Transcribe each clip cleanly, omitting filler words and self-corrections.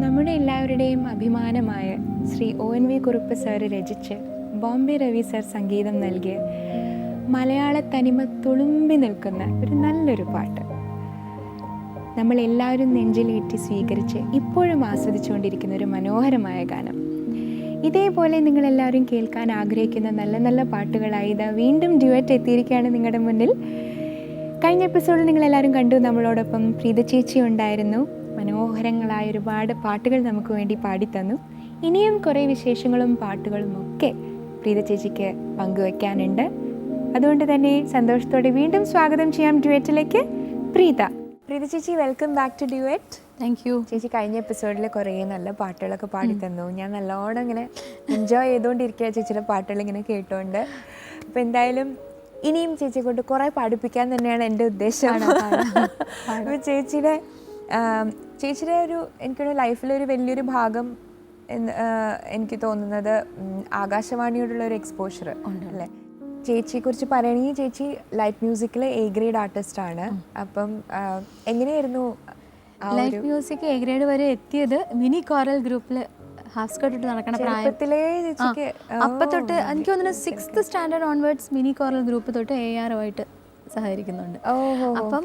നമ്മുടെ എല്ലാവരുടെയും അഭിമാനമായ ശ്രീ ONV കുറുപ്പ് സാർ രചിച്ച് ബോംബെ രവി സാർ സംഗീതം നൽകിയ മലയാള തനിമ തുളുമ്പി നിൽക്കുന്ന ഒരു നല്ലൊരു പാട്ട് നമ്മളെല്ലാവരും നെഞ്ചിലേറ്റി സ്വീകരിച്ച് ഇപ്പോഴും ആസ്വദിച്ചുകൊണ്ടിരിക്കുന്ന ഒരു മനോഹരമായ ഗാനം. ഇതേപോലെ നിങ്ങളെല്ലാവരും കേൾക്കാൻ ആഗ്രഹിക്കുന്ന നല്ല നല്ല പാട്ടുകളായി ഇതാ വീണ്ടും ഡ്യുവറ്റ് എത്തിയിരിക്കുകയാണ് നിങ്ങളുടെ മുന്നിൽ. കഴിഞ്ഞ എപ്പിസോഡിൽ നിങ്ങളെല്ലാവരും കണ്ടു, നമ്മളോടൊപ്പം പ്രീത ചേച്ചി ഉണ്ടായിരുന്നു. മനോഹരങ്ങളായ ഒരുപാട് പാട്ടുകൾ നമുക്ക് വേണ്ടി പാടിത്തന്നു. ഇനിയും കുറേ വിശേഷങ്ങളും പാട്ടുകളും ഒക്കെ പ്രീത ചേച്ചിക്ക് പങ്കുവെക്കാനുണ്ട്. അതുകൊണ്ട് തന്നെ സന്തോഷത്തോടെ വീണ്ടും സ്വാഗതം ചെയ്യാം ഡ്യുവറ്റിലേക്ക് പ്രീത ചേച്ചി. Welcome back to duet. Thank you ചേച്ചി. കഴിഞ്ഞ എപ്പിസോഡിൽ കുറേ നല്ല പാട്ടുകളൊക്കെ പാടിത്തന്നു. ഞാൻ നല്ലോണം ഇങ്ങനെ എൻജോയ് ചെയ്തുകൊണ്ടിരിക്കുക ചേച്ചിയുടെ പാട്ടുകൾ ഇങ്ങനെ കേട്ടുകൊണ്ട്. അപ്പോൾ എന്തായാലും ഇനിയും ചേച്ചിയെ കൊണ്ട് കുറേ പാടിപ്പിക്കാൻ തന്നെയാണ് എൻ്റെ ഉദ്ദേശം. അപ്പോൾ ചേച്ചിയുടെ ഒരു എനിക്കൊരു ലൈഫിലൊരു വലിയൊരു ഭാഗം എനിക്ക് തോന്നുന്നത് ആകാശവാണിയോടുള്ള ഒരു എക്സ്പോഷർ അല്ലേ. ചേച്ചിയെക്കുറിച്ച് പറയുകയാണെങ്കിൽ ചേച്ചി ലൈറ്റ് മ്യൂസിക്കിൽ A ഗ്രേഡ് ആർട്ടിസ്റ്റാണ്. അപ്പം എങ്ങനെയായിരുന്നു ലൈറ്റ് മ്യൂസിക് A ഗ്രേഡ് വരെ എത്തിയത് മിനി കോറൽ ഗ്രൂപ്പിൽ ഹാഫ് സ്കേർട്ട് ഇട്ട് നടക്കണ പ്രായത്തിലേ അപ്പം തൊട്ട് എനിക്ക് തോന്നുന്നു 6th standard onwards mini choral group തൊട്ട് AROയിട്ട് സഹകരിക്കുന്നുണ്ട്. അപ്പം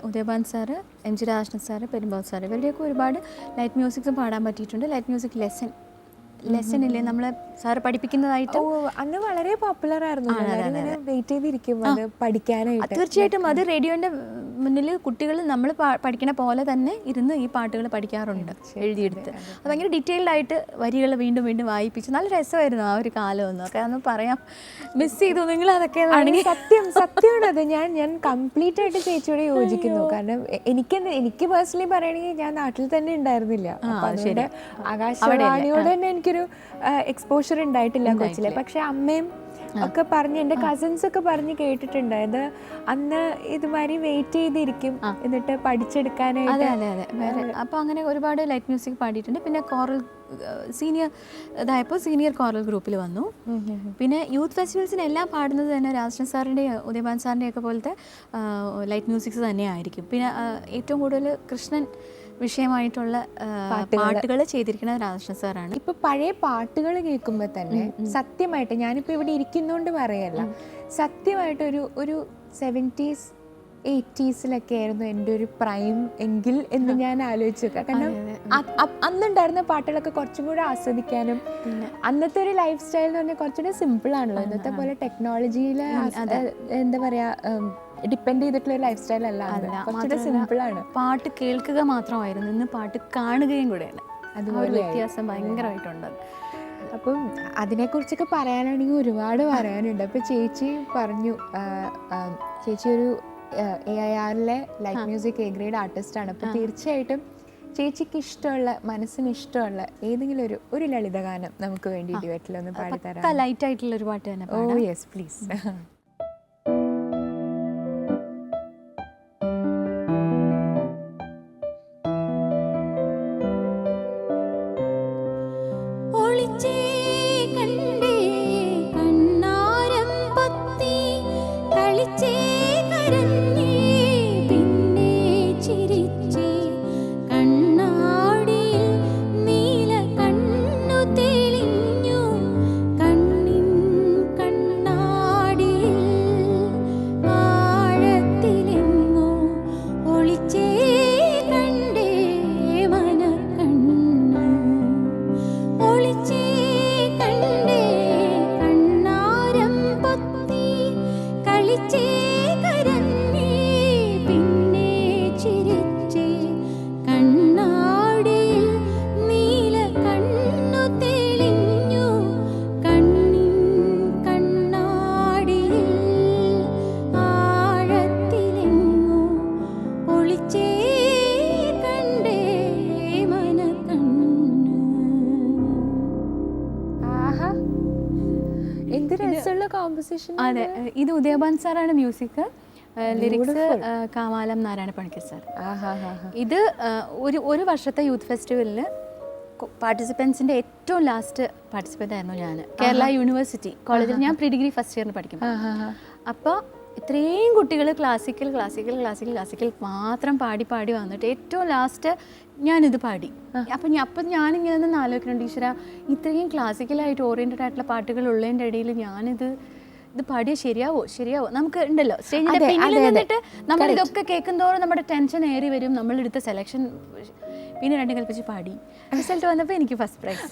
Udayabhan sir, MG Radhakrishnan sir, Perumbavoor sir ഇവരുടെയൊക്കെ ഒരുപാട് ലൈറ്റ് മ്യൂസിക്സും പാടാൻ പറ്റിയിട്ടുണ്ട്. ലൈറ്റ് മ്യൂസിക് ലെസൺ ഇല്ലേ നമ്മളെ സാറ് പഠിപ്പിക്കുന്നതായിട്ട് അന്ന് വളരെ പോപ്പുലർ ആയിരുന്നു. വെയിറ്റ് ചെയ്തിരിക്കും അത് പഠിക്കാനായിട്ട്. തീർച്ചയായിട്ടും അത് റേഡിയോന്റെ മുന്നിൽ കുട്ടികൾ നമ്മൾ പഠിക്കണ പോലെ തന്നെ ഇരുന്ന് ഈ പാട്ടുകൾ പഠിക്കാറുണ്ട് എഴുതിയെടുത്ത്. അത് ഭയങ്കര ഡീറ്റെയിൽഡ് ആയിട്ട് വരികൾ വീണ്ടും വീണ്ടും വായിപ്പിച്ച് നല്ല രസമായിരുന്നു ആ ഒരു കാലമൊന്നും. ഒക്കെ അതൊന്നും പറയാം, മിസ് ചെയ്തു നിങ്ങൾ അതൊക്കെ. സത്യമാണത്. ഞാൻ കംപ്ലീറ്റ് ആയിട്ട് ചേച്ചിയോട് യോജിക്കുന്നു. കാരണം എനിക്ക് പേഴ്സണലി പറയണെങ്കിൽ ഞാൻ നാട്ടിൽ തന്നെ ഉണ്ടായിരുന്നില്ല. ആകാശവാണിയോട് തന്നെ എനിക്കൊരു എക്സ്പോഷർ ഉണ്ടായിട്ടില്ല കൊച്ചിലെ. പക്ഷെ അമ്മയും ഒക്കെ പറഞ്ഞ് എൻ്റെ കസിൻസ് ഒക്കെ പറഞ്ഞ് കേട്ടിട്ടുണ്ട്. അത് അന്ന് ഇതുമാതിരി വെയിറ്റ് ചെയ്തിരിക്കും എന്നിട്ട് പഠിച്ചെടുക്കാനായിട്ട്. അതെ. അപ്പോൾ അങ്ങനെ ഒരുപാട് ലൈറ്റ് മ്യൂസിക് പാടിയിട്ടുണ്ട്. പിന്നെ കോറൽ സീനിയർ ഇതായപ്പോൾ സീനിയർ കോറൽ ഗ്രൂപ്പിൽ വന്നു. പിന്നെ യൂത്ത് ഫെസ്റ്റിവൽസിന് എല്ലാം പാടുന്നത് തന്നെ രാധാകൃഷ്ണൻ സാറിൻ്റെ ഉദയഭാൻ സാറിൻ്റെ ഒക്കെ പോലത്തെ ലൈറ്റ് മ്യൂസിക്സ് തന്നെയായിരിക്കും. പിന്നെ ഏറ്റവും കൂടുതൽ കൃഷ്ണൻ വിഷയമായിട്ടുള്ള പാട്ടുകൾ ചെയ്തിരിക്കുന്നത് രാധാകൃഷ്ണൻ സാറാണ്. ഇപ്പൊ പഴയ പാട്ടുകൾ കേൾക്കുമ്പോൾ തന്നെ സത്യമായിട്ട് ഞാനിപ്പോൾ ഇവിടെ ഇരിക്കുന്നോണ്ട് പറയല്ല, സത്യമായിട്ട് ഒരു 70s 80s ആയിരുന്നു എൻ്റെ ഒരു പ്രൈം എങ്കിൽ എന്ന് ഞാൻ ആലോചിച്ചു. കാരണം അന്നുണ്ടായിരുന്ന പാട്ടുകളൊക്കെ കുറച്ചും കൂടെ ആസ്വദിക്കാനും അന്നത്തെ ഒരു ലൈഫ് സ്റ്റൈൽ എന്ന് പറഞ്ഞാൽ കുറച്ചുകൂടെ സിമ്പിൾ ആണല്ലോ. ഇന്നത്തെ പോലെ ടെക്നോളജിയിൽ എന്താ പറയാ ഡിപ്പെൻഡ് ചെയ്തിട്ടുള്ള ഒരു ലൈഫ് സ്റ്റൈൽ അല്ല, കുറച്ചുകൂടെ സിമ്പിൾ ആണ്. പാട്ട് കേൾക്കുക മാത്രമായിരുന്നു, ഇന്ന് പാട്ട് കാണുകയും കൂടെയാണ്. അതുപോലെ വ്യത്യാസം ഭയങ്കരമായിട്ടുണ്ട്. അപ്പം അതിനെക്കുറിച്ചൊക്കെ പറയാനാണെങ്കിൽ ഒരുപാട് പറയാനുണ്ട്. അപ്പോൾ ചേച്ചി പറഞ്ഞു ചേച്ചി ഒരു AIRലെ ലൈറ്റ് മ്യൂസിക് A ഗ്രേഡ് ആർട്ടിസ്റ്റാണ്. അപ്പോൾ തീർച്ചയായിട്ടും ചേച്ചിക്ക് ഇഷ്ടമുള്ള മനസ്സിന് ഇഷ്ടമുള്ള ഏതെങ്കിലും ഒരു ലളിതഗാനം നമുക്ക് വേണ്ടി ഡ്യുവറ്റിലൊന്ന് പാടിത്തരാം. ലൈറ്റ് ആയിട്ടുള്ള ഒരു പാട്ട് തന്നെ. Oh yes please. കണ്ണാടിയിൽ രസമുള്ള കോമ്പോസിഷൻ. അതെ, ഇത് ഉദയഭാൻ സാറാണ് music, lyrics Kavalam Narayana Panicker sir. ഇത് ഒരു വർഷത്തെ യൂത്ത് ഫെസ്റ്റിവലിൽ പാർട്ടിസിപ്പൻസിൻ്റെ ഏറ്റവും ലാസ്റ്റ് പാർട്ടിസിപ്പൻ്റ് ആയിരുന്നു ഞാൻ. കേരള യൂണിവേഴ്സിറ്റി കോളേജിൽ ഞാൻ പ്രീ ഡിഗ്രി ഫസ്റ്റ് ഇയറിന് പഠിക്കുമ്പോൾ. അപ്പോൾ ഇത്രയും കുട്ടികൾ ക്ലാസിക്കൽ മാത്രം പാടി വന്നിട്ട് ഏറ്റവും ലാസ്റ്റ് ഞാനിത് പാടി. അപ്പം ഞാനിങ്ങനെ നിന്ന് ആലോചിക്കുന്നുണ്ട്, ഈശ്വര ഇത്രയും ക്ലാസിക്കലായിട്ട് ഓറിയൻറ്റഡ് ആയിട്ടുള്ള പാട്ടുകൾ ഉള്ളതിൻ്റെ ഇടയിൽ ഞാനിത് പാടിയാൽ ശരിയാവോ നമുക്ക് ഉണ്ടല്ലോ സ്റ്റേജിൻ്റെ പിന്നിൽ നിന്നിട്ട് നമ്മൾ ഇതൊക്കെ കേൾക്കുന്തോറും നമ്മുടെ ടെൻഷൻ ഏറി വരും. നമ്മളെടുത്ത സെലക്ഷൻ പിന്നെ രണ്ടും കൽപ്പിച്ച് പാടി, റിസൾട്ട് വന്നപ്പോൾ എനിക്ക് ഫസ്റ്റ് പ്രൈസ്.